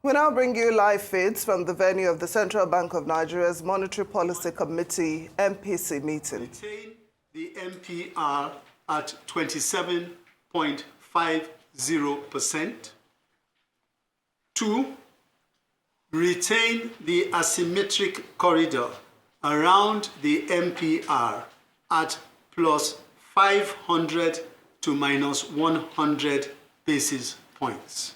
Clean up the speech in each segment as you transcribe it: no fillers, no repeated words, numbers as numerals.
We now bring you live feeds from the venue of the Central Bank of Nigeria's Monetary Policy Committee MPC meeting. Retain the MPR at 27.50%. 2. Retain the asymmetric corridor around the MPR at plus 500 to minus 100 basis points.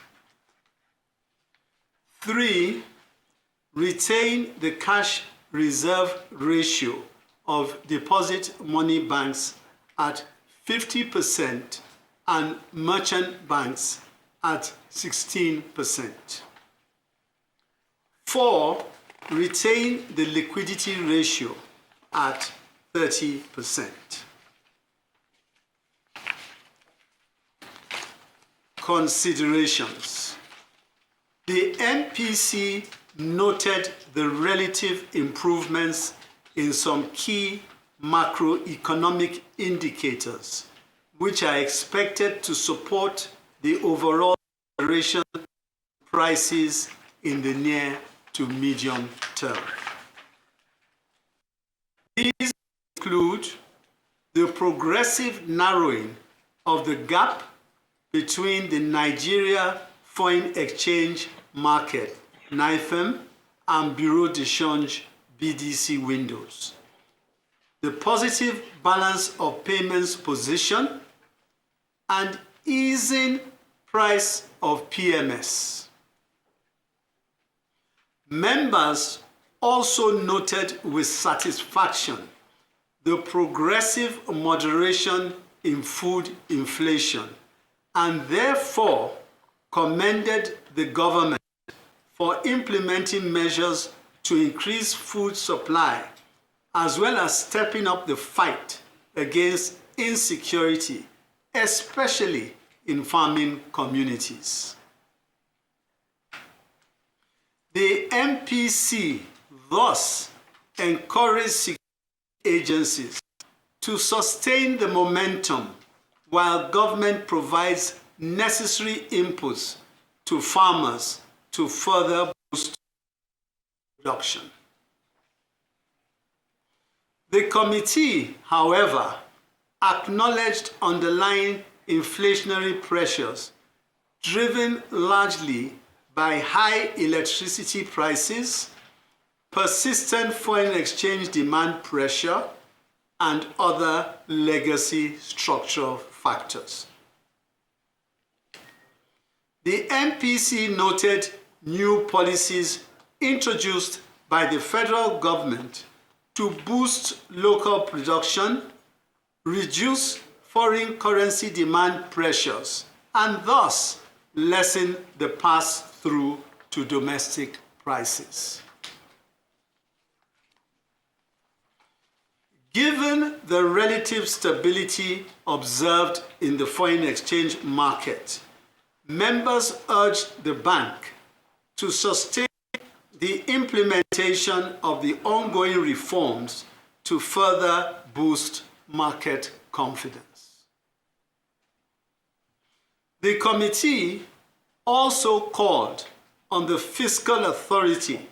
3. Retain the cash reserve ratio of deposit money banks at 50% and merchant banks at 16%. 4. Retain the liquidity ratio at 30%. Considerations. The MPC noted the relative improvements in some key macroeconomic indicators, which are expected to support the overall moderation of prices in the near to medium term. These include the progressive narrowing of the gap between the Nigeria Foreign Exchange Market (NIFEM) and Bureau de Change (BDC) windows, the positive balance of payments position, and easing price of PMS. Members also noted with satisfaction the progressive moderation in food inflation and therefore commended the government for implementing measures to increase food supply, as well as stepping up the fight against insecurity, especially in farming communities. The MPC thus encouraged security agencies to sustain the momentum while government provides necessary inputs to farmers to further boost production. The committee, however, acknowledged underlying inflationary pressures driven largely by high electricity prices, persistent foreign exchange demand pressure, and other legacy structural factors. The MPC noted new policies introduced by the federal government to boost local production, reduce foreign currency demand pressures, and thus lessen the pass-through to domestic prices. Given the relative stability observed in the foreign exchange market, members urged the bank to sustain the implementation of the ongoing reforms to further boost market confidence. The committee also called on the fiscal authority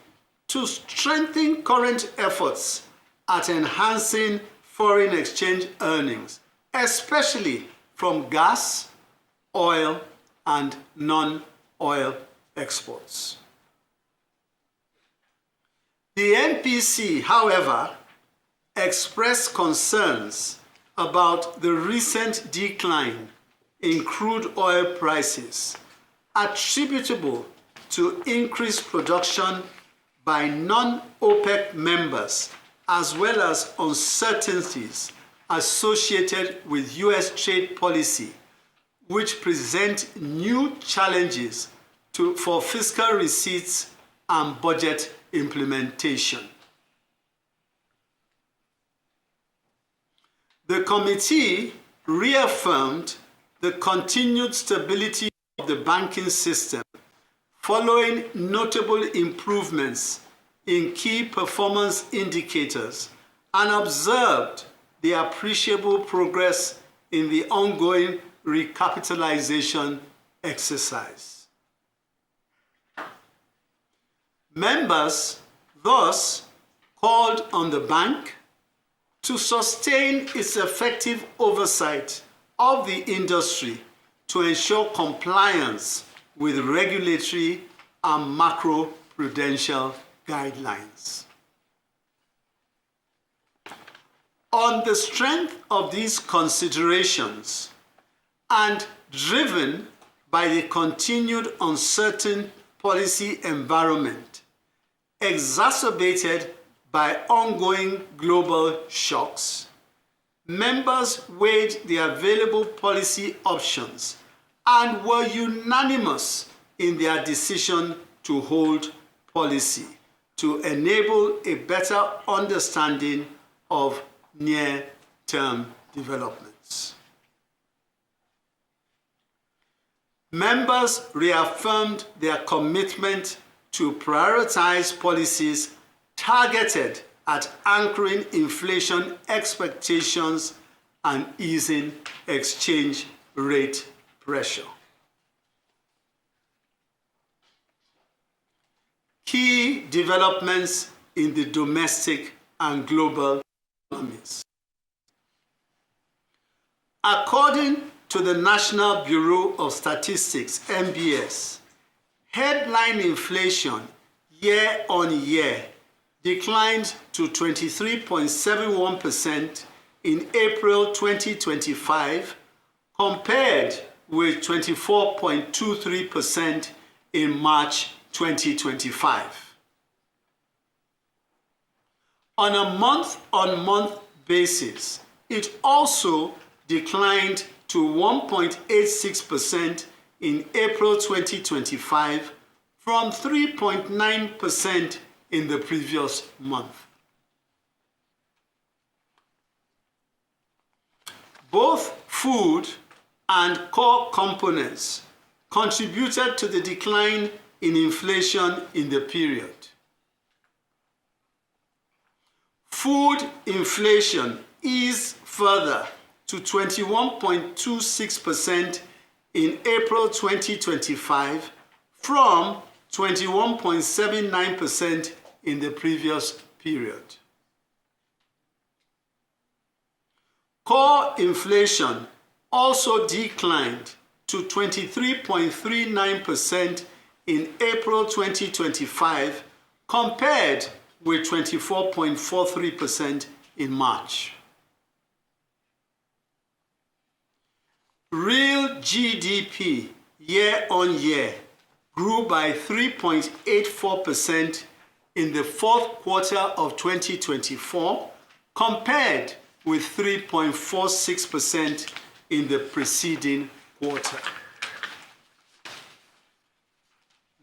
to strengthen current efforts at enhancing foreign exchange earnings, especially from gas, oil, and non-oil exports. The MPC, however, expressed concerns about the recent decline in crude oil prices attributable to increased production by non-OPEC members, as well as uncertainties associated with U.S. trade policy, which present new challenges for fiscal receipts and budget implementation. The committee reaffirmed the continued stability of the banking system following notable improvements in key performance indicators and observed the appreciable progress in the ongoing recapitalization exercise. Members thus called on the bank to sustain its effective oversight of the industry to ensure compliance with regulatory and macro-prudential guidelines. On the strength of these considerations and driven by the continued uncertain policy environment exacerbated by ongoing global shocks, members weighed the available policy options and were unanimous in their decision to hold policy to enable a better understanding of near-term developments. Members reaffirmed their commitment to prioritize policies targeted at anchoring inflation expectations and easing exchange rate pressure. Key developments in the domestic and global economies. According to the National Bureau of Statistics, NBS, headline inflation year-on-year declined to 23.71% in April 2025 compared with 24.23% in March 2025. On a month-on-month basis, it also declined to 1.86% in April 2025 from 3.9% in the previous month. Both food and core components contributed to the decline in inflation in the period. Food inflation eased further to 21.26% in April 2025 from 21.79% in the previous period. Core inflation also declined to 23.39% in April 2025 compared with 24.43% in March. Real GDP year-on-year grew by 3.84% in the fourth quarter of 2024 compared with 3.46% in the preceding quarter.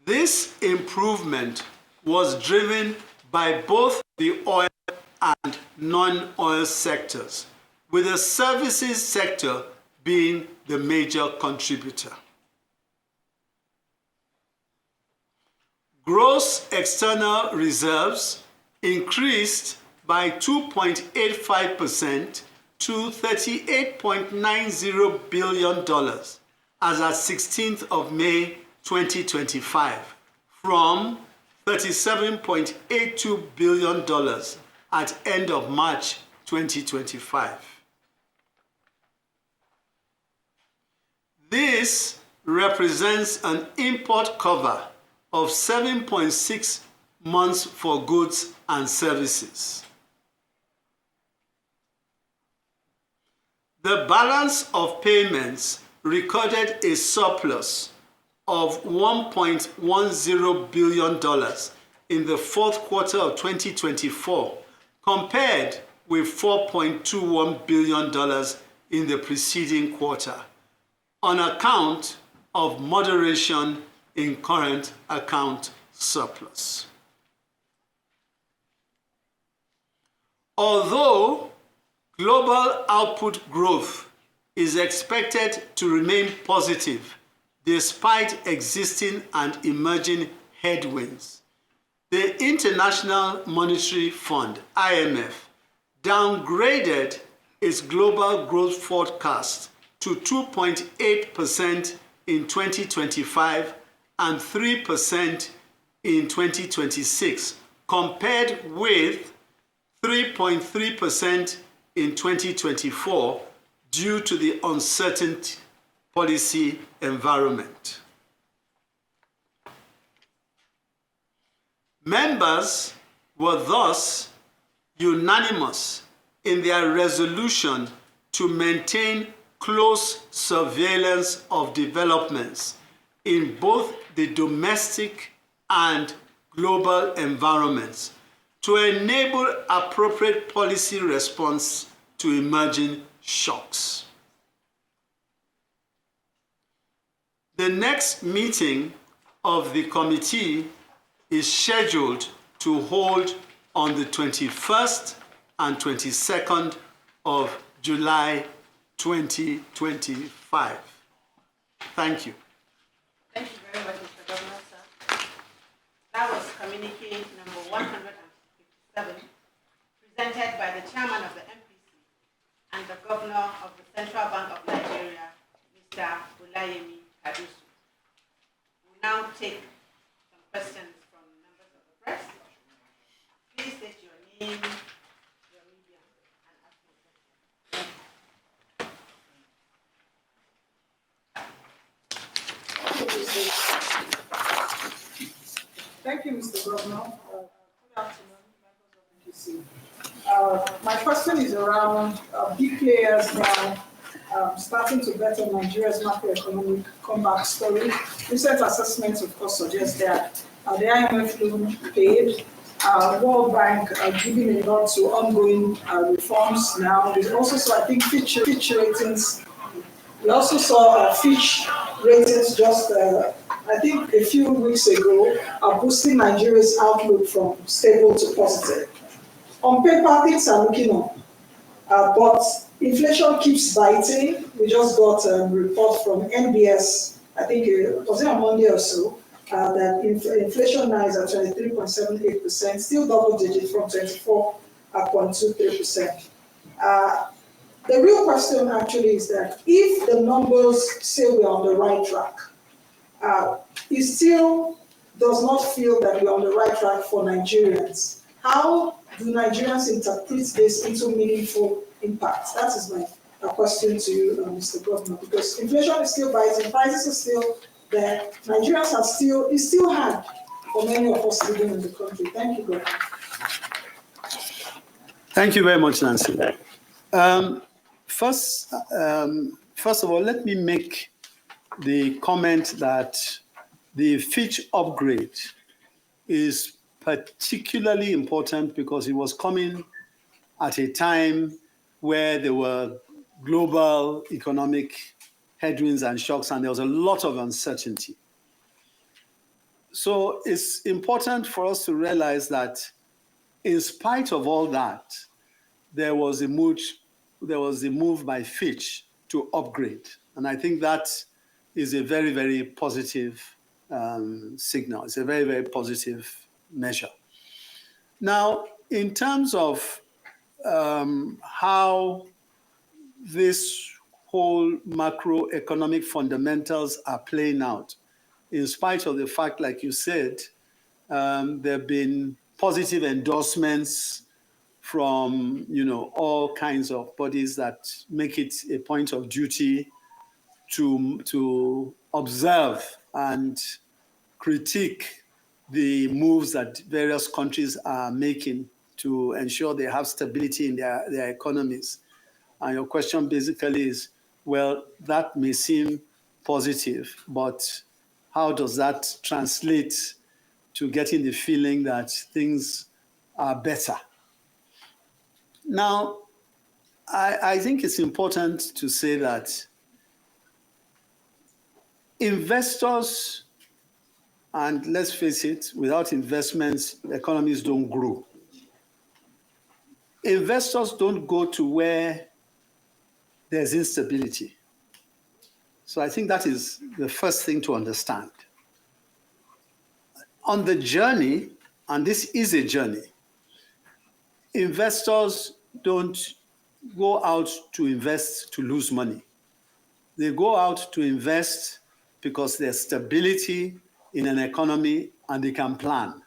This improvement was driven by both the oil and non-oil sectors, with the services sector being the major contributor. Gross external reserves increased by 2.85% to $38.90 billion as at 16th of May 2025 from $37.82 billion at end of March 2025. This represents an import cover of 7.6 months for goods and services. The balance of payments recorded a surplus of $1.10 billion in the fourth quarter of 2024 compared with $4.21 billion in the preceding quarter on account of moderation in current account surplus. Although global output growth is expected to remain positive despite existing and emerging headwinds, the International Monetary Fund, IMF, downgraded its global growth forecast to 2.8% in 2025 and 3% in 2026, compared with 3.3% in 2024 due to the uncertain policy environment. Members were thus unanimous in their resolution to maintain close surveillance of developments in both the domestic and global environments to enable appropriate policy response to emerging shocks. The next meeting of the committee is scheduled to hold on the 21st and 22nd of July 2025. Thank you. Thank you very much, Mr. Governor, sir. That was communique number 157, presented by the chairman of the MPC and the governor of the Central Bank of Nigeria, Mr. Olayemi Cardoso. We'll now take some questions from members of the press. Please state your name, your media, and ask your question. Thank you, Mr. Governor. Good afternoon, members of MPC. My question is around big players now starting to bet on Nigeria's macroeconomic comeback story. Recent assessments, of course, suggest that the IMF loan paid, World Bank giving a lot to ongoing reforms now. We also saw, I think, Fitch ratings. We also saw Fitch ratings just, I think, a few weeks ago, boosting Nigeria's outlook from stable to positive. On paper, things are looking up, but inflation keeps biting. We just got a report from NBS, I think, was it on Monday or so, that inflation now is at 23.78%, still double digit from 24.23%. The real question actually is that if the numbers say we're on the right track, it still does not feel that we're on the right track for Nigerians. How do Nigerians interpret this into meaningful impact? That is my question to you, Mr. Governor, because inflation is still biting, prices are still there. Nigerians are still, it's still hard for many of us living in the country. Thank you, Governor. Thank you very much, Nancy. First of all, let me make the comment that the Fitch upgrade is particularly important because it was coming at a time where there were global economic headwinds and shocks, and there was a lot of uncertainty. So it's important for us to realize that in spite of all that, there was a move by Fitch to upgrade. And I think that is a very, very positive signal. It's a very, very positive measure. Now, in terms of how this whole macroeconomic fundamentals are playing out, in spite of the fact, like you said, there have been positive endorsements from all kinds of bodies that make it a point of duty to observe and critique the moves that various countries are making to ensure they have stability in their economies. And your question basically is, well, that may seem positive, but how does that translate to getting the feeling that things are better? Now, I think it's important to say that investors, and let's face it, without investments, economies don't grow. Investors don't go to where there's instability. So I think that is the first thing to understand. On the journey, and this is a journey, investors don't go out to invest to lose money. They go out to invest because there's stability in an economy and they can plan.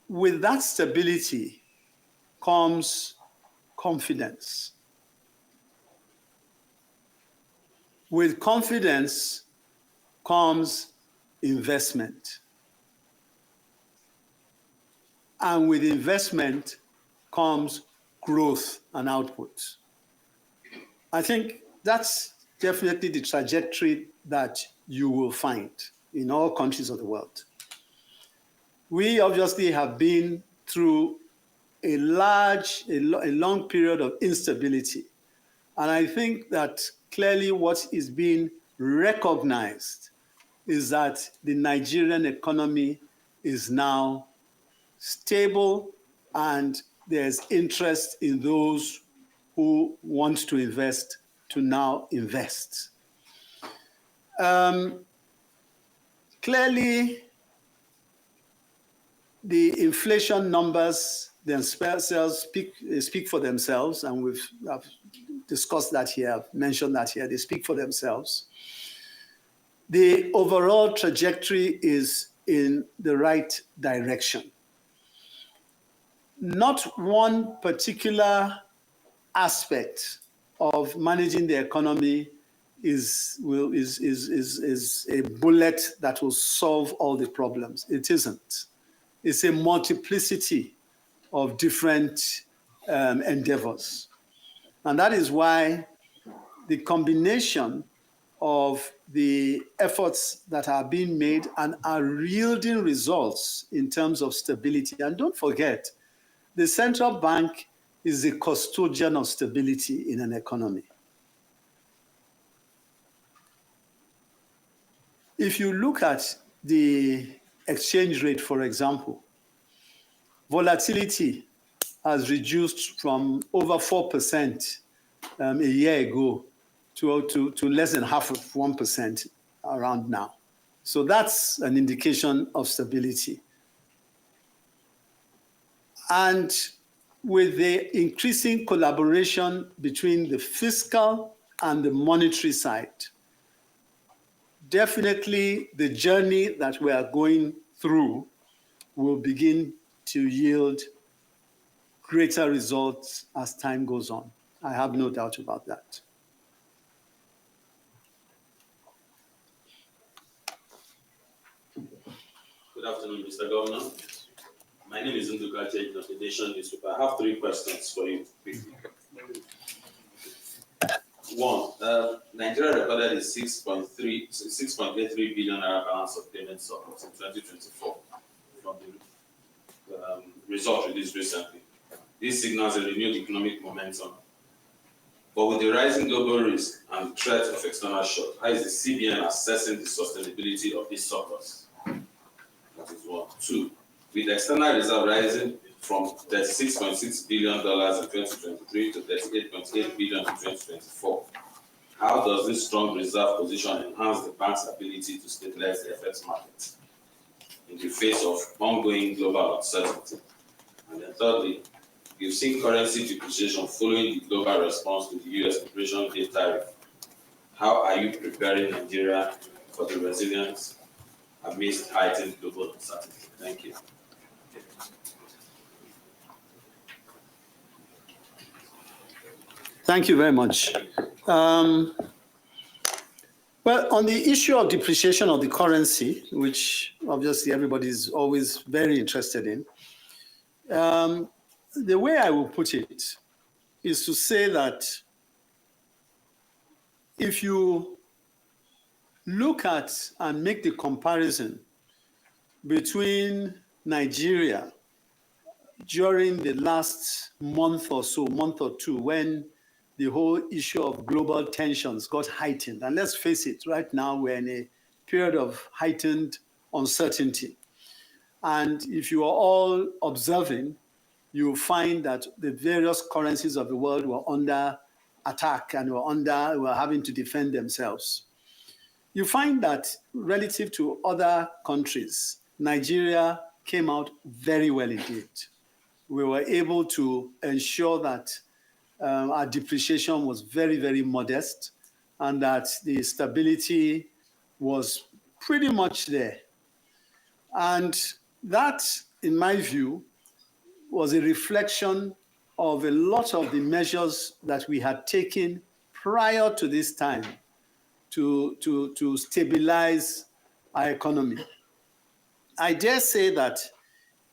With that stability comes confidence. With confidence comes investment. And with investment comes growth and output. I think that's definitely the trajectory that you will find in all countries of the world. We obviously have been through a long period of instability. And I think that clearly what is being recognized is that the Nigerian economy is now stable and there's interest in those who want to invest to now invest. Clearly, the inflation numbers themselves speak for themselves, and we've discussed that here, I've mentioned that here, they speak for themselves. The overall trajectory is in the right direction. Not one particular aspect of managing the economy is a bullet that will solve all the problems. It isn't. It's a multiplicity of different endeavors. And that is why the combination of the efforts that are being made and are yielding results in terms of stability. And don't forget, the central bank is the custodian of stability in an economy. If you look at the exchange rate, for example, volatility has reduced from over 4% a year ago to less than half of 1% around now. So that's an indication of stability. And with the increasing collaboration between the fiscal and the monetary side, definitely the journey that we are going through will begin to yield greater results as time goes on. I have no doubt about that. Good afternoon, Mr. Governor. My name is Nduka Chej of the Nation newspaper. I have 3 questions for you quickly. One, Nigeria recorded a 6.83 billion naira balance of payment surplus in 2024 from the result released recently. This signals a renewed economic momentum. But with the rising global risk and threat of external shock, how is the CBN assessing the sustainability of this surplus? That is one. 2, with external reserve rising from $36.6 billion in 2023 to $38.8 billion in 2024, how does this strong reserve position enhance the bank's ability to stabilize the FX market in the face of ongoing global uncertainty? And then thirdly, we've seen currency depreciation following the global response to the US Operation Day tariff. How are you preparing Nigeria for the resilience amidst heightened global uncertainty? Thank you. Thank you very much. Well, on the issue of depreciation of the currency, which obviously everybody is always very interested in, the way I will put it is to say that if you look at and make the comparison between Nigeria during the last month or so, month or two, when the whole issue of global tensions got heightened. And let's face it, right now we're in a period of heightened uncertainty. And if you are all observing, you'll find that the various currencies of the world were under attack and were having to defend themselves. You find that relative to other countries, Nigeria came out very well indeed. We were able to ensure that our depreciation was very, very modest and that the stability was pretty much there. And that, in my view, was a reflection of a lot of the measures that we had taken prior to this time to stabilize our economy. I dare say that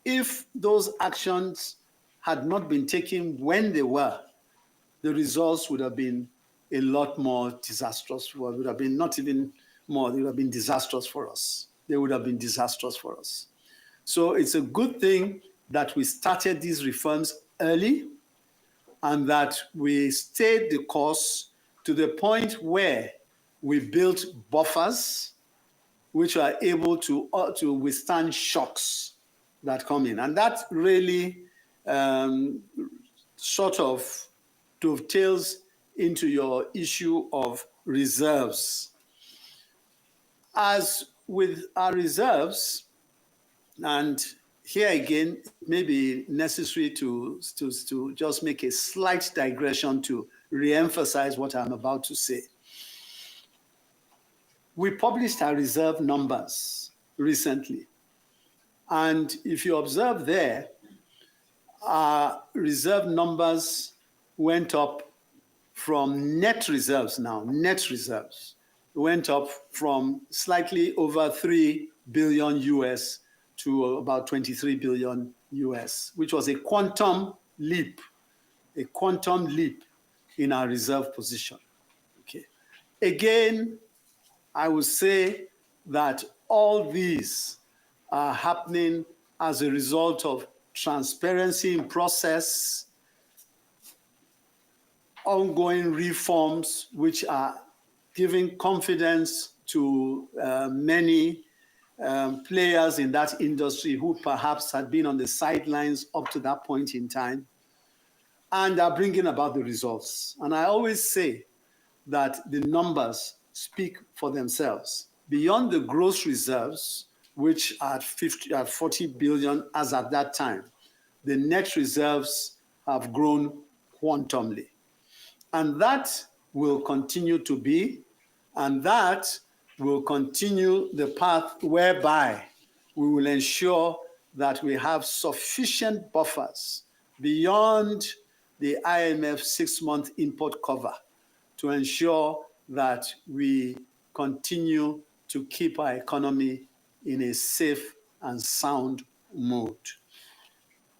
if those actions had not been taken when they were, the results would have been a lot more disastrous. Well, it would have been not even more, they would have been disastrous for us. They would have been disastrous for us. So it's a good thing that we started these reforms early and that we stayed the course to the point where we built buffers which are able to withstand shocks that come in. And that really sort of dovetails into your issue of reserves. As with our reserves, and here again, it may be necessary to just make a slight digression to re-emphasize what I'm about to say. We published our reserve numbers recently. And if you observe there, our reserve numbers went up from net reserves now, net reserves, went up from slightly over 3 billion US to about 23 billion US, which was a quantum leap in our reserve position. Okay. Again, I would say that all these are happening as a result of transparency in process, ongoing reforms which are giving confidence to many players in that industry who perhaps had been on the sidelines up to that point in time, and are bringing about the results. And I always say that the numbers speak for themselves. Beyond the gross reserves, which are 40 billion as at that time, the net reserves have grown quantumly. And that will continue to be, and that will continue the path whereby we will ensure that we have sufficient buffers beyond the IMF 6-month import cover to ensure that we continue to keep our economy in a safe and sound mode.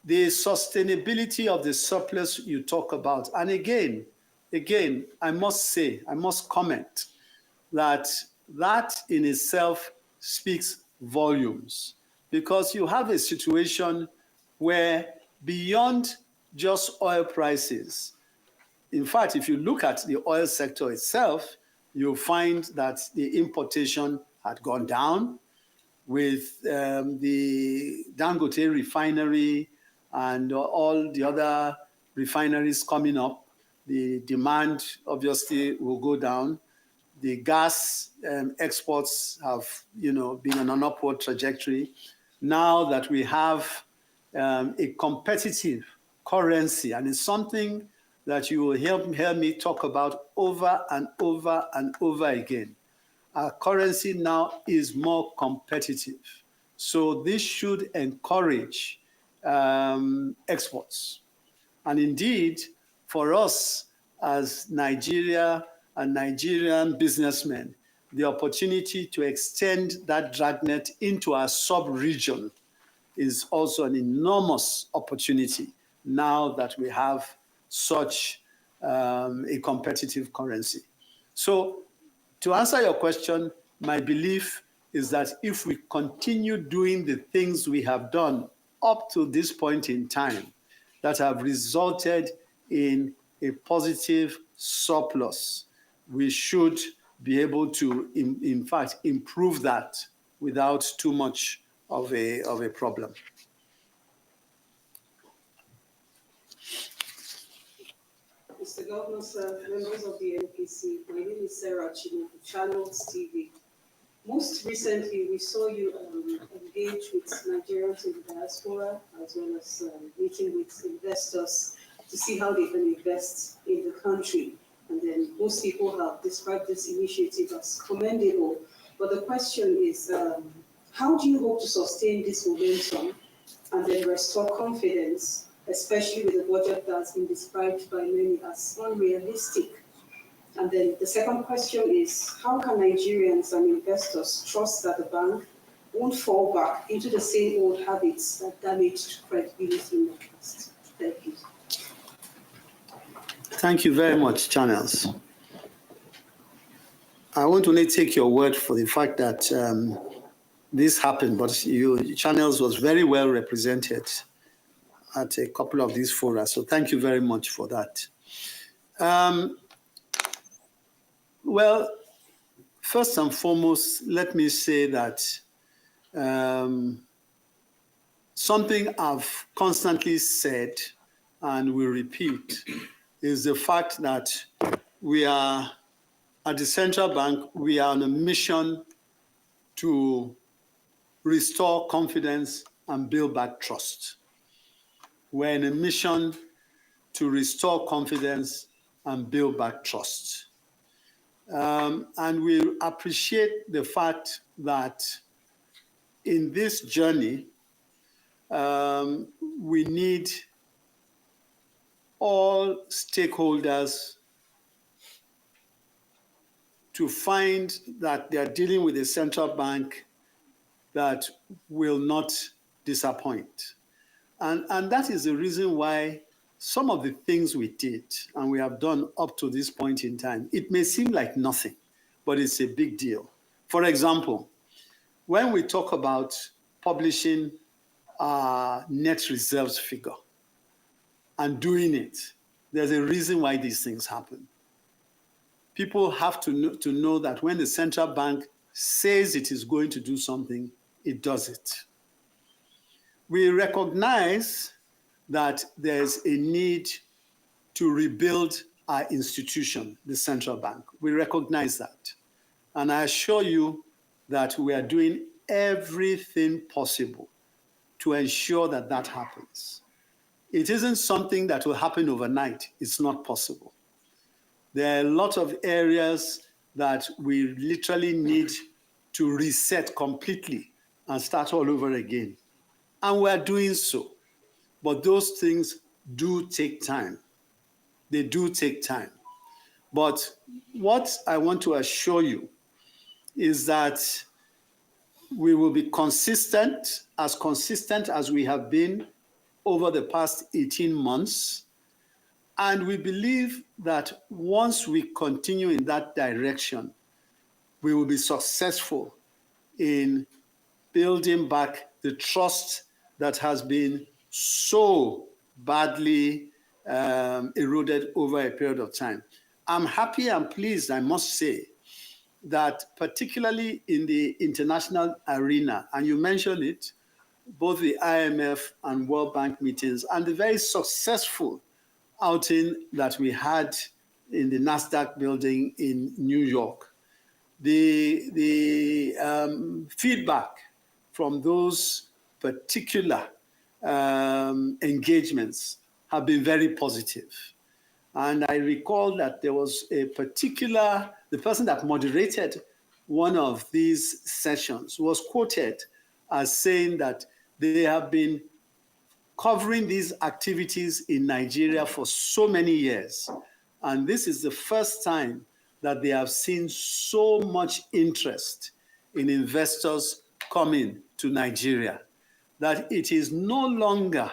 The sustainability of the surplus you talk about, and again, I must comment that in itself speaks volumes, because you have a situation where beyond just oil prices, in fact, if you look at the oil sector itself, you'll find that the importation had gone down with the Dangote refinery and all the other refineries coming up. The demand obviously will go down. The gas exports have, been on an upward trajectory. Now that we have a competitive currency, and it's something that you will hear me talk about over and over and over again. Our currency now is more competitive. So this should encourage exports. And indeed, for us as Nigeria and Nigerian businessmen, the opportunity to extend that dragnet into our sub-region is also an enormous opportunity now that we have such a competitive currency. So to answer your question, my belief is that if we continue doing the things we have done up to this point in time that have resulted in a positive surplus, we should be able to, in fact, improve that without too much of a problem. Mr. Governor, sir, members of the MPC, my name is Sarah Chino, Channels TV. Most recently, we saw you engage with Nigerians in the diaspora, as well as meeting with investors to see how they can invest in the country. And then most people have described this initiative as commendable. But the question is, how do you hope to sustain this momentum and then restore confidence, especially with a budget that's been described by many as unrealistic? And then the second question is, how can Nigerians and investors trust that the bank won't fall back into the same old habits that damaged credibility in the past? Thank you. Thank you very much, Channels. I want to only take your word for the fact that this happened, but Channels was very well represented at a couple of these fora. So thank you very much for that. Well, first and foremost, let me say that something I've constantly said and will repeat is the fact that we are, at the central bank, we are on a mission to restore confidence and build back trust. We're in a mission to restore confidence and build back trust. And we appreciate the fact that in this journey, we need all stakeholders to find that they are dealing with a central bank that will not disappoint. And that is the reason why some of the things we did and we have done up to this point in time, it may seem like nothing, but it's a big deal. For example, when we talk about publishing our net reserves figure and doing it, there's a reason why these things happen. People have to know that when the central bank says it is going to do something, it does it. We recognize that there's a need to rebuild our institution, the central bank. We recognize that. And I assure you that we are doing everything possible to ensure that that happens. It isn't something that will happen overnight. It's not possible. There are a lot of areas that we literally need to reset completely and start all over again. And we're doing so. But those things do take time. They do take time. But what I want to assure you is that we will be consistent as we have been over the past 18 months. And we believe that once we continue in that direction, we will be successful in building back the trust that has been so badly eroded over a period of time. I'm happy and pleased, I must say, that particularly in the international arena, and you mentioned it, both the IMF and World Bank meetings and the very successful outing that we had in the NASDAQ building in New York, the feedback from those particular engagements have been very positive. And I recall that there was the person that moderated one of these sessions was quoted as saying that they have been covering these activities in Nigeria for so many years. And this is the first time that they have seen so much interest in investors coming to Nigeria, that it is no longer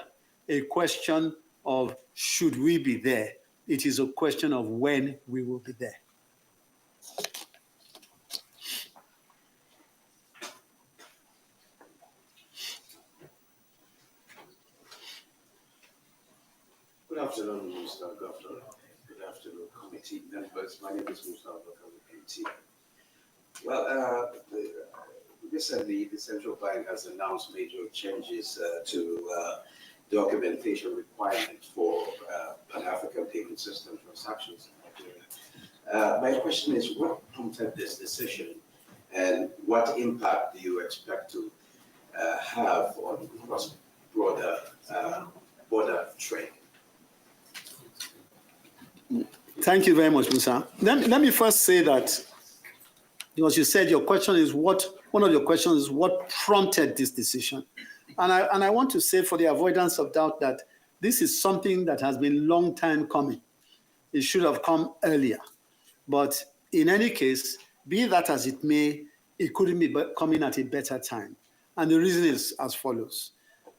a question of should we be there. It is a question of when we will be there. Good afternoon, Mr. Governor. Good afternoon, committee members. My name is Mustafa MT. Well, recently the central bank has announced major changes to documentation requirements for Pan-African payment system transactions in Nigeria. My question is, what prompted this decision, and what impact do you expect to have on cross-border border trade? Thank you very much, Musa. Let me first say that because you said your question is one of your questions is what prompted this decision. And I want to say, for the avoidance of doubt, that this is something that has been a long time coming. It should have come earlier. But in any case, be that as it may, it couldn't be coming at a better time. And the reason is as follows.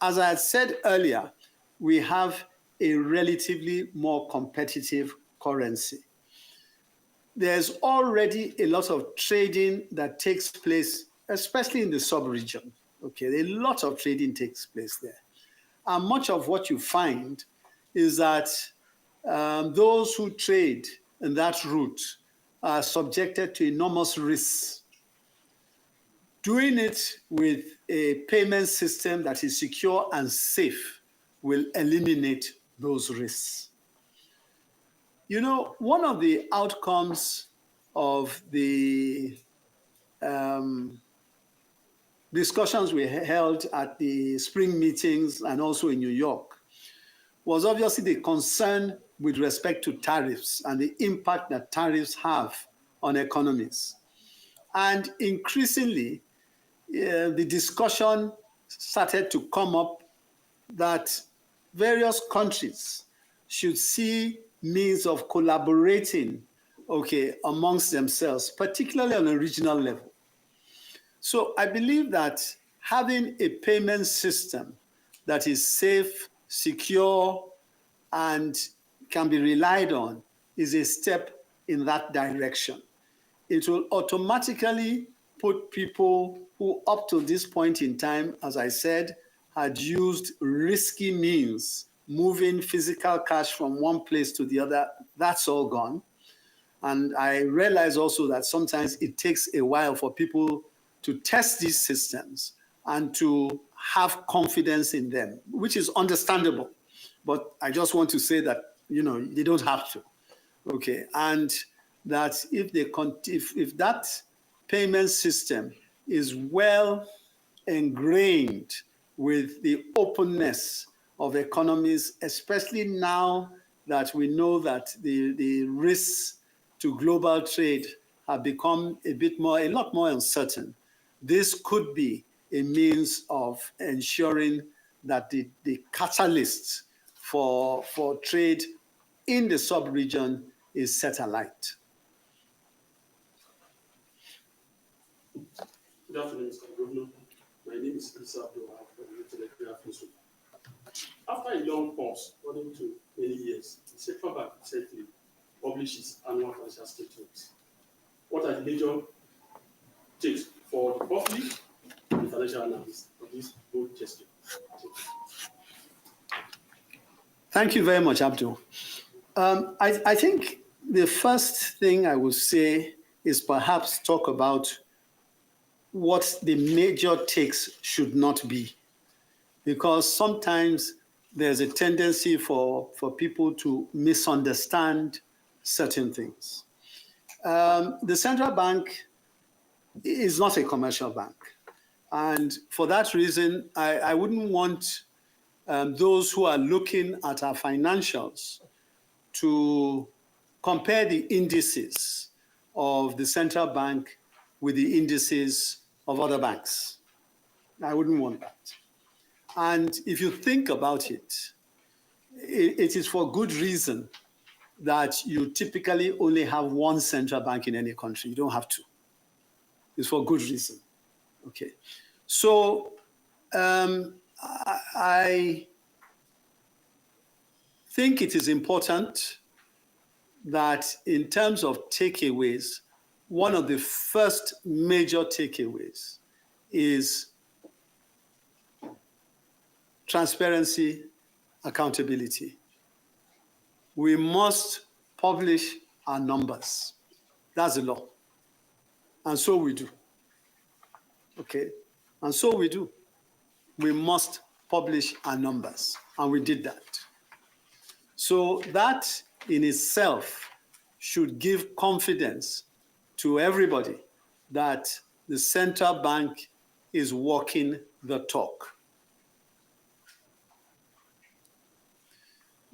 As I had said earlier, we have a relatively more competitive currency. There's already a lot of trading that takes place, especially in the sub-region. Okay, a lot of trading takes place there. And much of what you find is that those who trade in that route are subjected to enormous risks. Doing it with a payment system that is secure and safe will eliminate those risks. You know, one of the outcomes of the discussions we held at the spring meetings and also in New York was obviously the concern with respect to tariffs and the impact that tariffs have on economies. And increasingly, the discussion started to come up that various countries should see means of collaborating, okay, amongst themselves, particularly on a regional level. So I believe that having a payment system that is safe, secure, and can be relied on is a step in that direction. It will automatically put people who up to this point in time, as I said, had used risky means, moving physical cash from one place to the other, that's all gone. And I realize also that sometimes it takes a while for people to test these systems and to have confidence in them, which is understandable. But I just want to say that, you know, they don't have to, okay? And that if that payment system is well ingrained with the openness of economies, especially now that we know that the risks to global trade have become a lot more uncertain, this could be a means of ensuring that the catalyst for trade in the sub-region is set alight. Good afternoon, Mr. Governor. My name is Isa Abdullah from the Telegraph Newsroom. After a long pause, according to many years, the Central Bank recently published its annual financial statements. What are the major takes for the public and the financial analysts of this bold gesture? Thank you very much, Abdul. I think the first thing I would say is perhaps talk about what the major takes should not be, because sometimes there's a tendency for people to misunderstand certain things. The central bank is not a commercial bank. And for that reason, I wouldn't want those who are looking at our financials to compare the indices of the central bank with the indices of other banks. I wouldn't want that. And if you think about it, it is for good reason that you typically only have one central bank in any country. You don't have two. It's for good reason. Okay. So I think it is important that in terms of takeaways, one of the first major takeaways is transparency, accountability. We must publish our numbers. That's the law. And so we do. Okay? And so we do. We must publish our numbers. And we did that. So that in itself should give confidence to everybody that the central bank is walking the talk.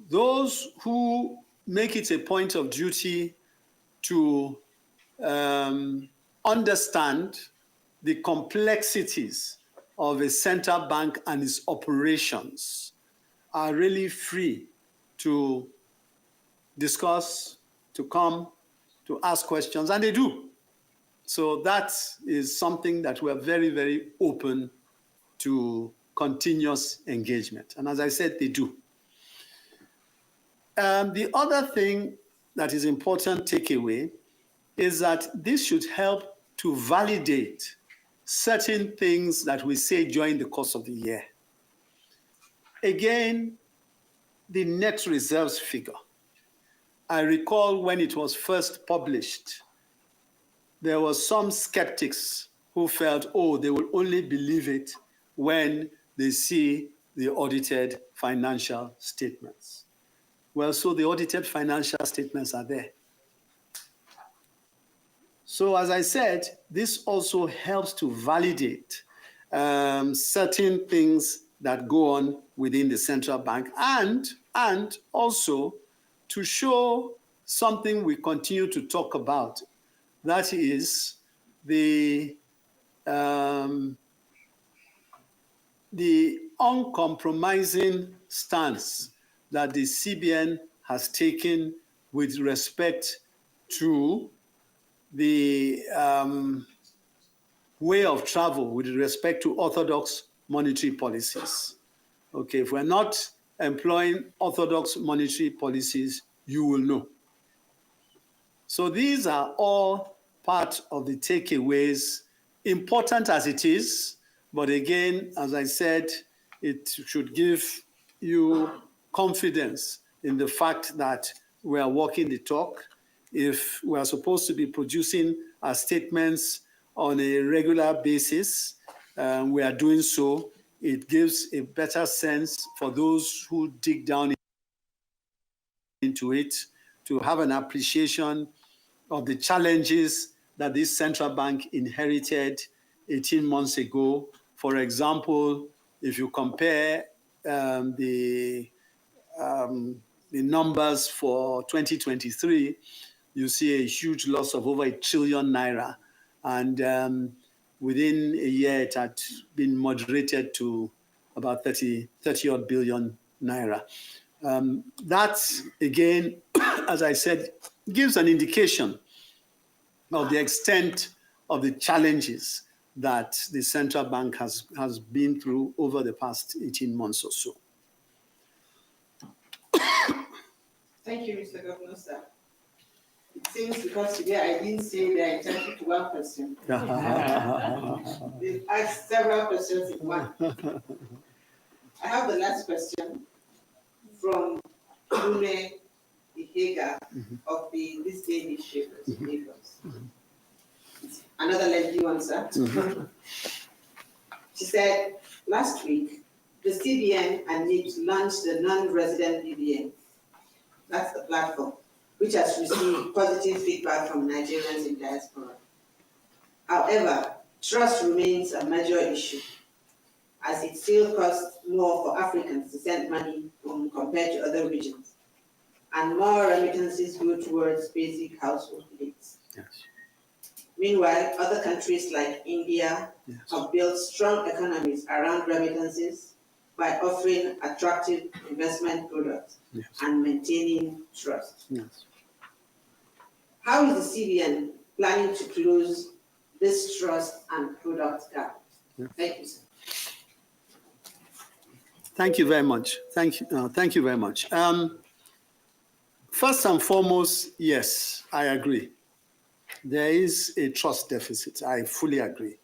Those who make it a point of duty to understand the complexities of a central bank and its operations are really free to discuss, to come, to ask questions, and they do. So that is something that we are very, very open to continuous engagement. And as I said, they do. The other thing that is important takeaway is that this should help to validate certain things that we say during the course of the year. Again, the net reserves figure. I recall when it was first published, there were some skeptics who felt, oh, they will only believe it when they see the audited financial statements. Well, so the audited financial statements are there. So as I said, this also helps to validate certain things that go on within the central bank and also to show something we continue to talk about. That is the uncompromising stance that the CBN has taken with respect to the way of travel with respect to orthodox monetary policies. Okay, if we're not employing orthodox monetary policies, you will know. So these are all part of the takeaways, important as it is, but again, as I said, it should give you confidence in the fact that we are walking the talk. If we are supposed to be producing our statements on a regular basis, we are doing so. It gives a better sense for those who dig down into it to have an appreciation of the challenges that this central bank inherited 18 months ago. For example, if you compare the numbers for 2023, you see a huge loss of over 1 trillion naira. And within a year, it had been moderated to about 30 odd billion naira. That, again, as I said, gives an indication of the extent of the challenges that the central bank has been through over the past 18 months or so. Thank you, Mr. Governor, sir. It seems because today I didn't say they are entitled to one question. They've asked several questions in one. I have the last question from Lume Ihega of this day newspapers, Lagos. Another lengthy one, sir. She said, last week, the CBN and NIBS launched the non-resident BBN. That's the platform, which has received positive feedback from Nigerians in diaspora. However, trust remains a major issue, as it still costs more for Africans to send money compared to other regions, and more remittances go towards basic household needs. Yes. Meanwhile, other countries like India have built strong economies around remittances by offering attractive investment products and maintaining trust. Yes. How is the CBN planning to close this trust and product gap? Thank you, sir. Thank you very much. Thank you very much. First and foremost, yes, I agree. There is a trust deficit. I fully agree.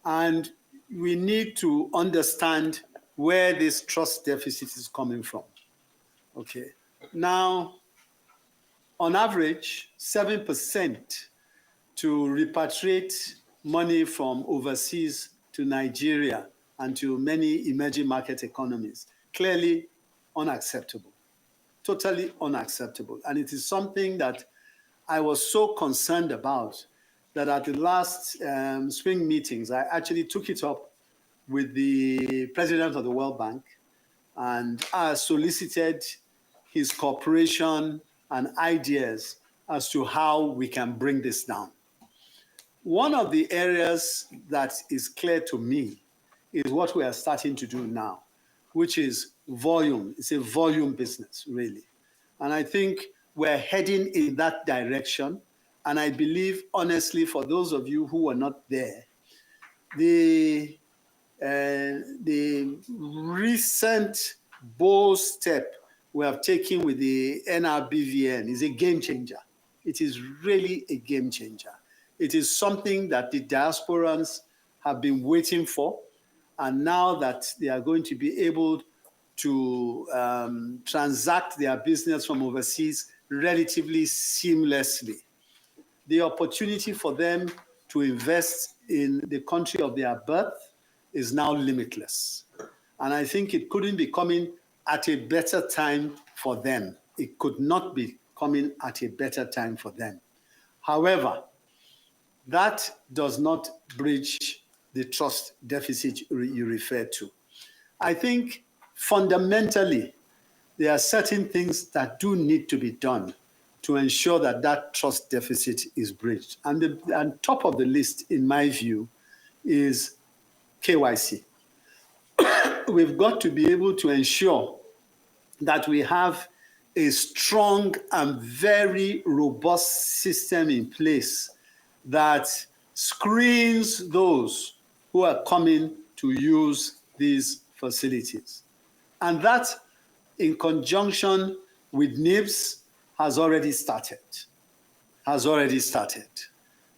And we need to understand where this trust deficit is coming from. Okay. Now, on average, 7% to repatriate money from overseas to Nigeria and to many emerging market economies. Clearly unacceptable, totally unacceptable. And it is something that I was so concerned about that at the last spring meetings, I actually took it up with the president of the World Bank, and I solicited his cooperation and ideas as to how we can bring this down. One of the areas that is clear to me is what we are starting to do now, which is volume. It's a volume business, really. And I think we're heading in that direction. And I believe, honestly, for those of you who were not there, the recent bold step we have taken with the NRBVN is a game changer. It is really a game changer. It is something that the diasporans have been waiting for, and now that they are going to be able to transact their business from overseas relatively seamlessly, the opportunity for them to invest in the country of their birth is now limitless. And I think it couldn't be coming at a better time for them. It could not be coming at a better time for them. However, that does not bridge the trust deficit you refer to. I think fundamentally, there are certain things that do need to be done to ensure that that trust deficit is bridged. And top of the list, in my view, is KYC. We've got to be able to ensure that we have a strong and very robust system in place that screens those who are coming to use these facilities. And that, in conjunction with NIBS, has already started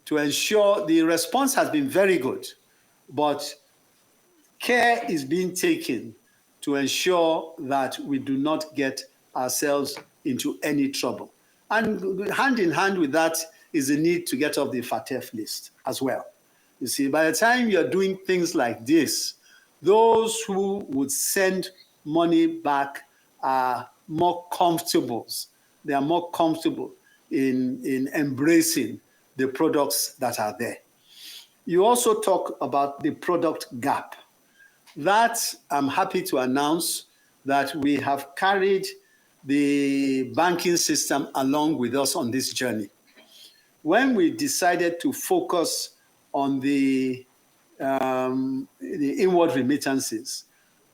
to ensure the response has been very good, but care is being taken to ensure that we do not get ourselves into any trouble. And hand in hand with that is the need to get off the FATF list as well. You see, by the time you're doing things like this, those who would send money back are more comfortable. They are more comfortable in embracing the products that are there. You also talk about the product gap. That, I'm happy to announce that we have carried the banking system along with us on this journey. When we decided to focus on the inward remittances,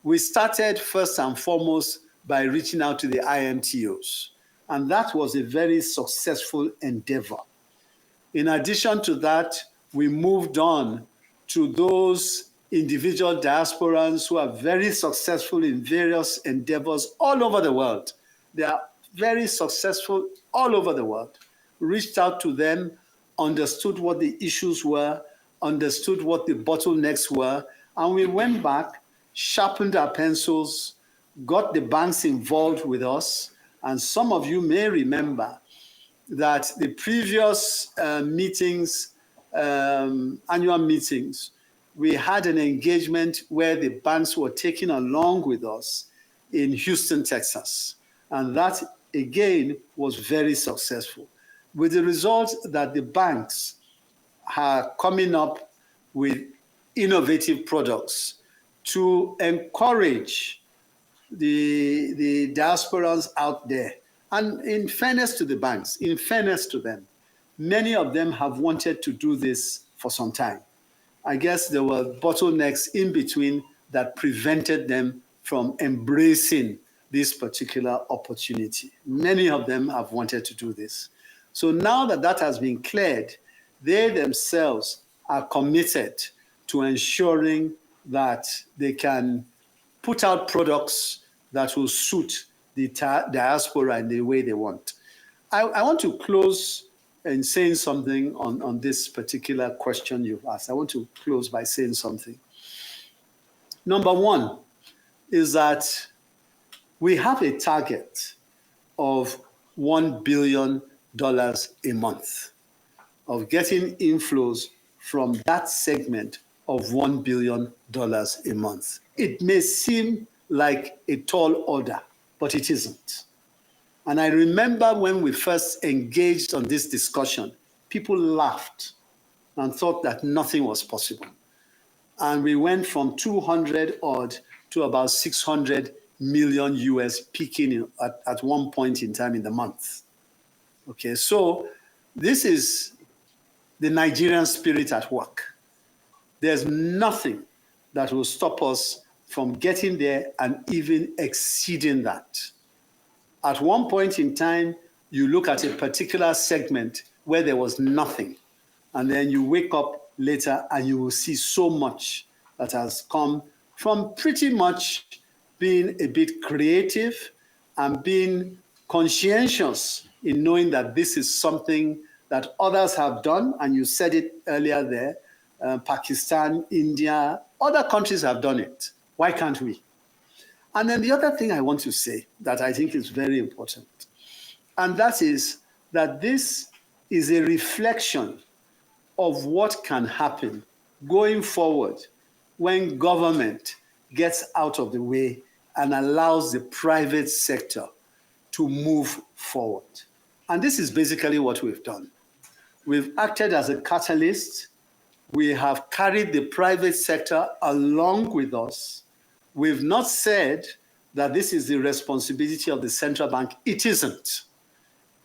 we started first and foremost by reaching out to the IMTOs. And that was a very successful endeavor. In addition to that, we moved on to those individual diasporans who are very successful in various endeavors all over the world. They are very successful all over the world. Reached out to them, understood what the issues were, understood what the bottlenecks were, and we went back, sharpened our pencils, got the banks involved with us. And some of you may remember that the previous meetings, annual meetings, we had an engagement where the banks were taken along with us in Houston, Texas. And that, again, was very successful, with the result that the banks are coming up with innovative products to encourage the diasporans out there. And in fairness to the banks, in fairness to them, many of them have wanted to do this for some time. I guess there were bottlenecks in between that prevented them from embracing this particular opportunity. Many of them have wanted to do this. So now that that has been cleared, they themselves are committed to ensuring that they can put out products that will suit the diaspora in the way they want. I want to close in saying something on this particular question you've asked. I want to close by saying something. Number one is that we have a target of $1 billion a month of getting inflows from that segment of $1 billion a month. It may seem like a tall order, but it isn't. And I remember when we first engaged on this discussion, people laughed and thought that nothing was possible. And we went from 200 odd to about 600 million US peaking at one point in time in the month. Okay, so this is the Nigerian spirit at work. There's nothing that will stop us from getting there and even exceeding that. At one point in time, you look at a particular segment where there was nothing, and then you wake up later and you will see so much that has come from pretty much being a bit creative and being conscientious in knowing that this is something that others have done, and you said it earlier there, Pakistan, India, other countries have done it. Why can't we? And then the other thing I want to say that I think is very important, and that is that this is a reflection of what can happen going forward when government gets out of the way and allows the private sector to move forward. And this is basically what we've done. We've acted as a catalyst. We have carried the private sector along with us. We've not said that this is the responsibility of the central bank. It isn't.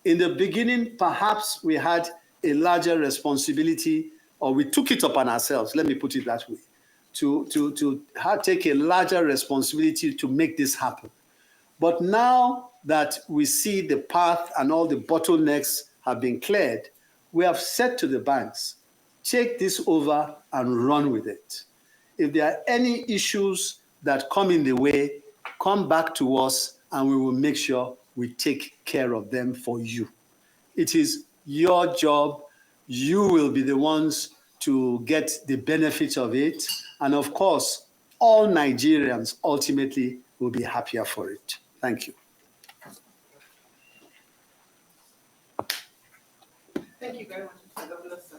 In the beginning, perhaps we had a larger responsibility, or we took it upon ourselves, let me put it that way, to take a larger responsibility to make this happen. But now that we see the path and all the bottlenecks have been cleared, we have said to the banks, take this over and run with it. If there are any issues that come in the way, come back to us and we will make sure we take care of them for you. It is your job. You will be the ones to get the benefits of it. And of course, all Nigerians ultimately will be happier for it. Thank you. Thank you very much, Mr. Governor, sir.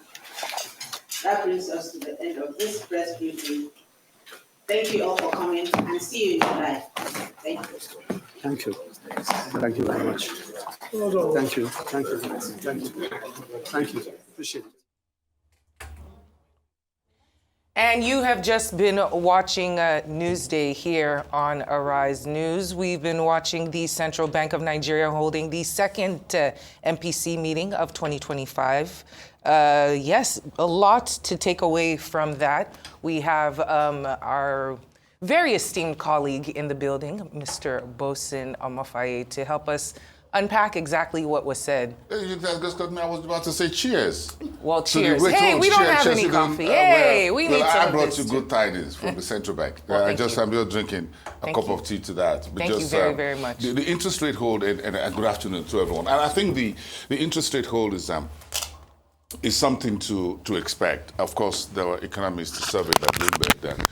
That brings us to the end of this press briefing. Thank you all for coming, and see you in July. Thank you. Thank you. Thank you very much. Thank you. Thank you. Thank you. Thank you. Appreciate it. And you have just been watching Newsday here on Arise News. We've been watching the Central Bank of Nigeria holding the second MPC meeting of 2025. Yes, a lot to take away from that. We have our very esteemed colleague in the building, Mr. Bosin Omofaye, to help us unpack exactly what was said. You just got me. I was about to say cheers. Well, cheers. Hey, we don't have any coffee. Hey, we need some I of brought this you too. good tidings from the central bank. Well, I'm just drinking a cup of tea to that. But Thank you very, very much. The interest rate hold, and good afternoon to everyone. And I think the interest rate hold is something to expect. Of course, there were economists surveyed by Bloomberg that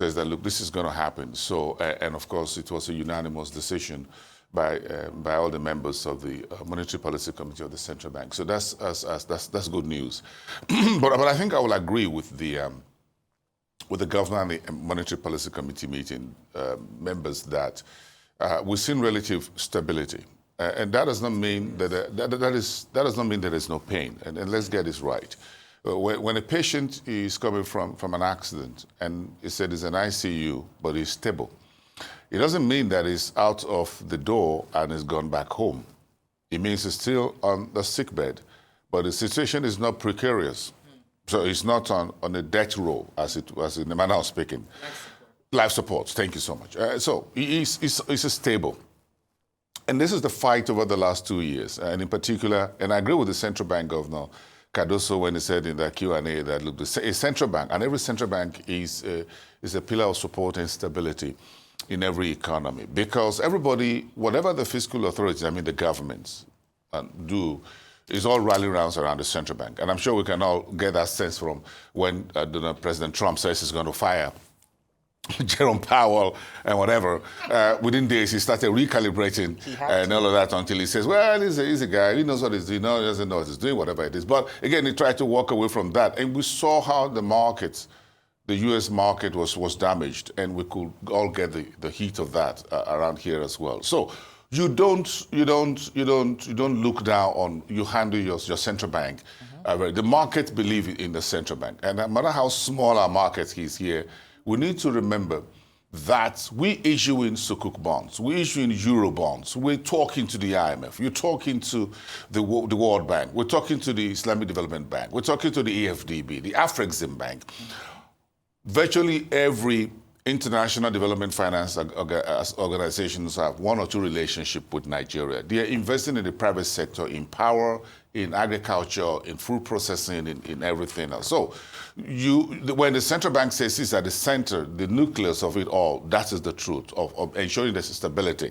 says that, look, this is going to happen. So, and of course, it was a unanimous decision by all the members of the Monetary Policy Committee of the Central Bank. So that's good news. but I think I will agree with the Governor and the Monetary Policy Committee meeting members that we've seen relative stability, and that does not mean that that does not mean there is no pain. And let's get this right. When a patient is coming from an accident and he said he's in ICU but he's stable, it doesn't mean that he's out of the door and he's gone back home. It means he's still on the sickbed, but the situation is not precarious. So he's not on a death row, as in the manner of speaking. Life support. Thank you so much. So he's stable. And this is the fight over the last 2 years. And in particular, and I agree with the central bank governor, Cardoso, when he said in the Q&A that, look, a central bank, and every central bank is a pillar of support and stability in every economy, because everybody, whatever the fiscal authorities, I mean the governments, do, is all rallying around the central bank. And I'm sure we can all get that sense from when President Trump says he's going to fire Jerome Powell and whatever. Within days, he started recalibrating and all of that until he says, well, he's a guy, he knows what he's doing, no, he doesn't know what he's doing, whatever it is. But again, he tried to walk away from that. And we saw how the markets, the U.S. market was damaged, and we could all get the heat of that around here as well. So you don't look down on, you handle your central bank. The market believe in the central bank, and no matter how small our market is here, we need to remember that we issue in Sukuk bonds, we issue in Euro bonds, we're talking to the IMF, you're talking to the World Bank, we're talking to the Islamic Development Bank, we're talking to the EFDB, the Afrexim Bank. Virtually every international development finance organizations have one or two relationships with Nigeria. They are investing in the private sector, in power, in agriculture, in food processing, in everything else. So when the central bank says it's at the center, the nucleus of it all, that is the truth of ensuring there's stability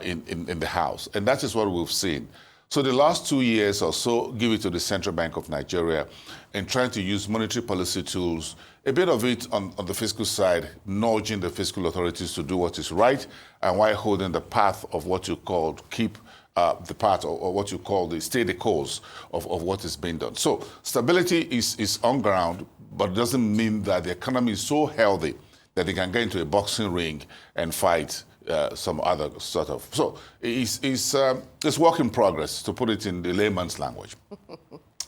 in the house. And that is what we've seen. So the last 2 years or so, give it to the Central Bank of Nigeria and trying to use monetary policy tools, a bit of it on the fiscal side, nudging the fiscal authorities to do what is right, and while holding the path of what you call keep the path or what you call stay the course of what is being done. So stability is on ground, but it doesn't mean that the economy is so healthy that they can get into a boxing ring and fight some other sort of. So it's work in progress, to put it in the layman's language.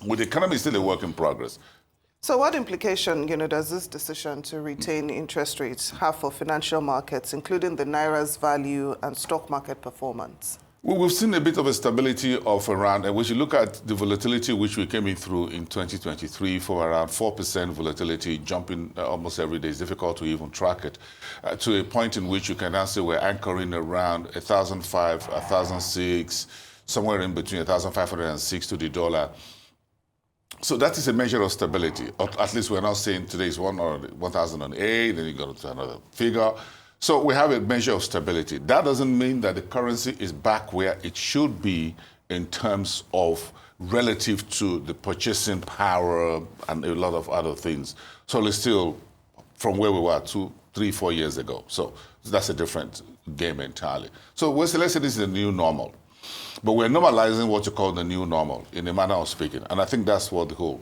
With the economy still a work in progress. So what implication, does this decision to retain interest rates have for financial markets, including the Naira's value and stock market performance? Well, we've seen a bit of a stability of around, and we should look at the volatility which we came in through in 2023 for around 4% volatility, jumping almost every day. It's difficult to even track it, to a point in which you can now say we're anchoring around 1,005, 1,006, somewhere in between 1,506 to the dollar. So that is a measure of stability. At least we're not saying today is 1,008, then you go to another figure. So we have a measure of stability. That doesn't mean that the currency is back where it should be in terms of relative to the purchasing power and a lot of other things. So it's still from where we were 2, 3, 4 years ago. So that's a different game entirely. So let's say this is the new normal. But we're normalizing what you call the new normal, in a manner of speaking. And I think that's what the whole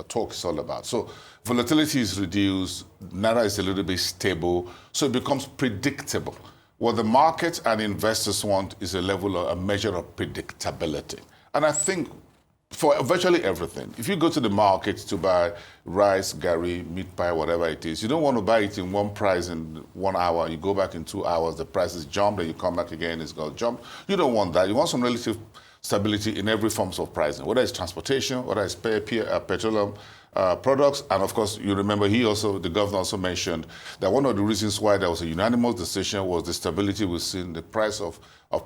talk is all about. So volatility is reduced, Naira is a little bit stable, so it becomes predictable. What the market and investors want is a measure of predictability. And I think for virtually everything, if you go to the market to buy rice, gari, meat pie, whatever it is, you don't want to buy it in one price in 1 hour. You go back in 2 hours, the price is jumped, and you come back again, it's going to jump. You don't want that. You want some relative stability in every form of pricing, whether it's transportation, whether it's petroleum products. And of course, you remember the governor also mentioned that one of the reasons why there was a unanimous decision was the stability we see in the price of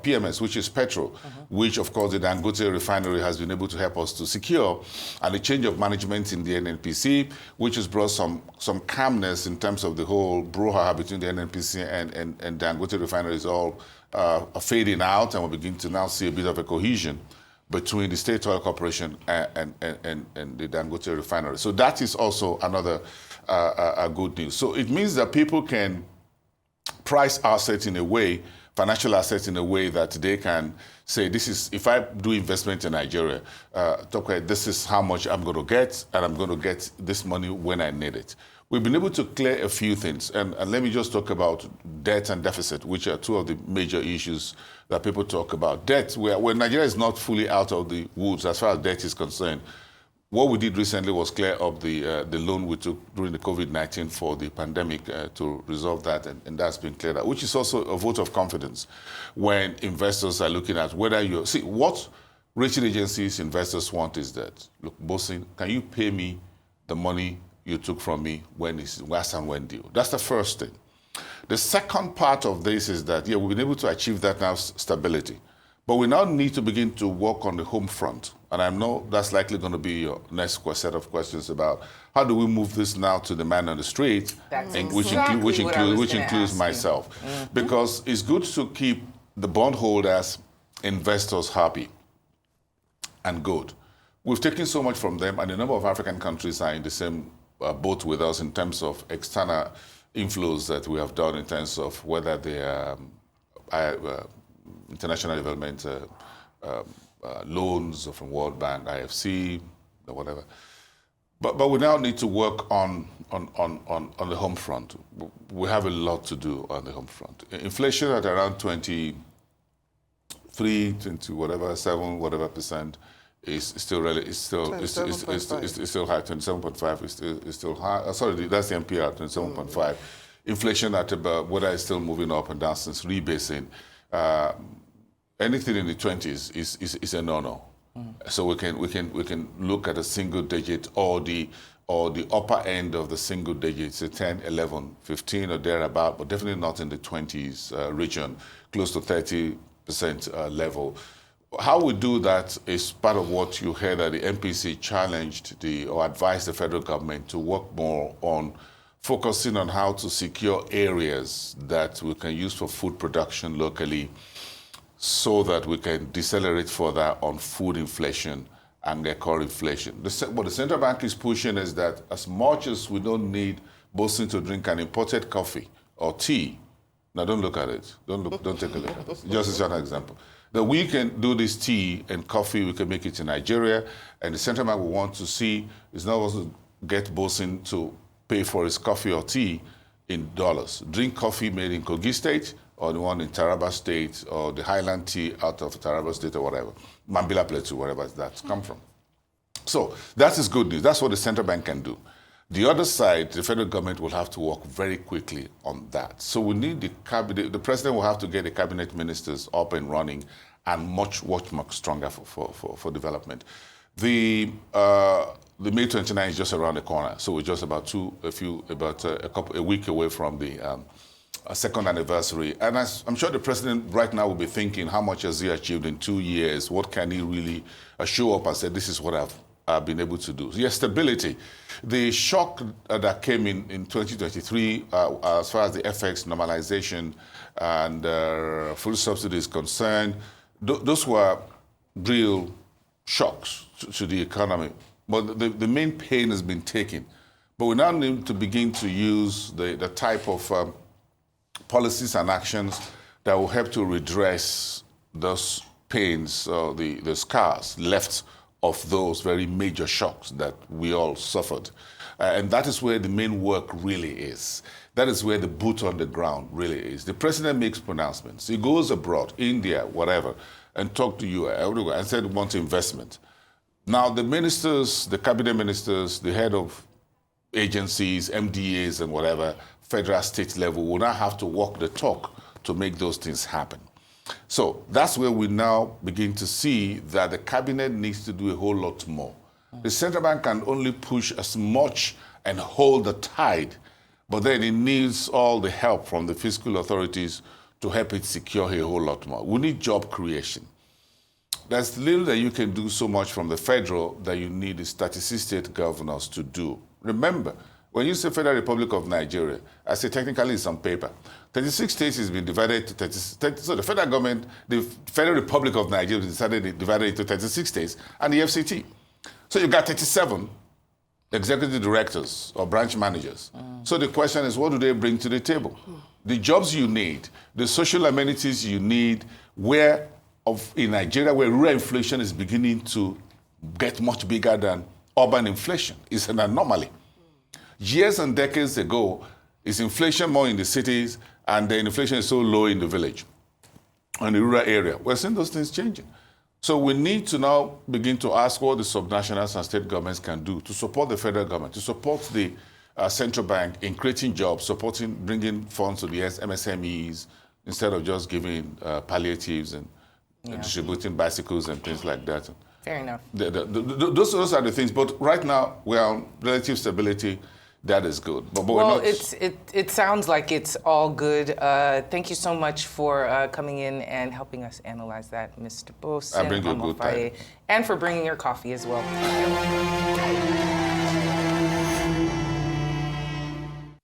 PMS, which is petrol, which of course the Dangote refinery has been able to help us to secure, and the change of management in the NNPC, which has brought some calmness in terms of the whole brouhaha between the NNPC and Dangote refinery is all fading out, and we begin to now see a bit of a cohesion between the State Oil Corporation and the Dangote refinery. So that is also another good news. So it means that people can price assets in a way, financial assets in a way that they can say, this is, if I do investment in Nigeria, this is how much I'm going to get, and I'm going to get this money when I need it. We've been able to clear a few things, and let me just talk about debt and deficit, which are two of the major issues that people talk about. Debt, where Nigeria is not fully out of the woods as far as debt is concerned. What we did recently was clear up the loan we took during the COVID-19 for the pandemic to resolve that, and that's been cleared out, which is also a vote of confidence when investors are looking at whether you see what rating agencies investors want is that, look, Bosin, can you pay me the money you took from me when and when due? That's the first thing. The second part of this is that, we've been able to achieve that now, stability. But we now need to begin to work on the home front. And I know that's likely going to be your next set of questions about how do we move this now to the man on the street, which includes myself. Because it's good to keep the bondholders, investors happy and good. We've taken so much from them, and a number of African countries are in the same boat with us in terms of external inflows that we have done in terms of whether they are international development loans from World Bank, IFC, or whatever. But we now need to work on the home front. We have a lot to do on the home front. Inflation at around 23, 20 whatever, 7 whatever percent is still high. 27.5 is still high. Sorry, that's the MPR, 27.5 inflation at about, whether it's still moving up and down since rebasing, anything in the 20s is a no-no. So we can look at a single digit or the upper end of the single digits, 10, 11, 15 or thereabout, but definitely not in the 20s region, close to 30% level. How we do that is part of what you heard that the MPC challenged or advised the federal government to work more on focusing on how to secure areas that we can use for food production locally, so that we can decelerate further on food inflation and their core inflation. What the central bank is pushing is that as much as we don't need Boston to drink an imported coffee or tea, now don't look at it, don't take a look at it, just as an example, that we can do this tea and coffee, we can make it in Nigeria, and the central bank will want to see is not also get Boston to pay for his coffee or tea in dollars. Drink coffee made in Kogi State, or the one in Taraba State, or the Highland tea out of Taraba State, or whatever, Mambila Plateau, wherever that's come from. So that is good news. That's what the central bank can do. The other side, the federal government will have to work very quickly on that. So we need the cabinet, the president will have to get the cabinet ministers up and running and much stronger for development. The May 29 is just around the corner, so we're just about a week away from the second anniversary. And I'm sure the president right now will be thinking, how much has he achieved in 2 years? What can he really show up and say, this is what I've been able to do? Yes, stability. The shock that came in 2023, as far as the FX normalization and food subsidy is concerned, those were real shocks to the economy. But the main pain has been taken. But we now need to begin to use the type of policies and actions that will help to redress those pains, the scars left of those very major shocks that we all suffered. And that is where the main work really is. That is where the boot on the ground really is. The president makes pronouncements. He goes abroad, India, whatever, and talk to you everywhere and said he wants investment. Now the ministers, the cabinet ministers, the head of agencies, MDAs and whatever, federal, state level, will now have to walk the talk to make those things happen. So that's where we now begin to see that the cabinet needs to do a whole lot more. The central bank can only push as much and hold the tide, but then it needs all the help from the fiscal authorities to help it secure a whole lot more. We need job creation. There's little that you can do so much from the federal that you need the 36 state governors to do. Remember, when you say Federal Republic of Nigeria, I say technically it's on paper. 36 states has been divided to 30, so the federal government, the Federal Republic of Nigeria decided divided into 36 states and the FCT. So you've got 37 executive directors or branch managers. So the question is, what do they bring to the table? The jobs you need, the social amenities you need, in Nigeria where rural inflation is beginning to get much bigger than urban inflation. It's an anomaly. Years and decades ago, is inflation more in the cities and the inflation is so low in the village, in the rural area. We're seeing those things changing. So we need to now begin to ask what the subnationals and state governments can do to support the federal government, to support the central bank in creating jobs, bringing funds to the MSMEs, instead of just giving palliatives and distributing bicycles and things like that. Fair enough. Those are the things. But right now, we're on relative stability. That is good. But well, it sounds like it's all good. Thank you so much for coming in and helping us analyze that, Mr. Bosin. I bring you a good time. And for bringing your coffee as well.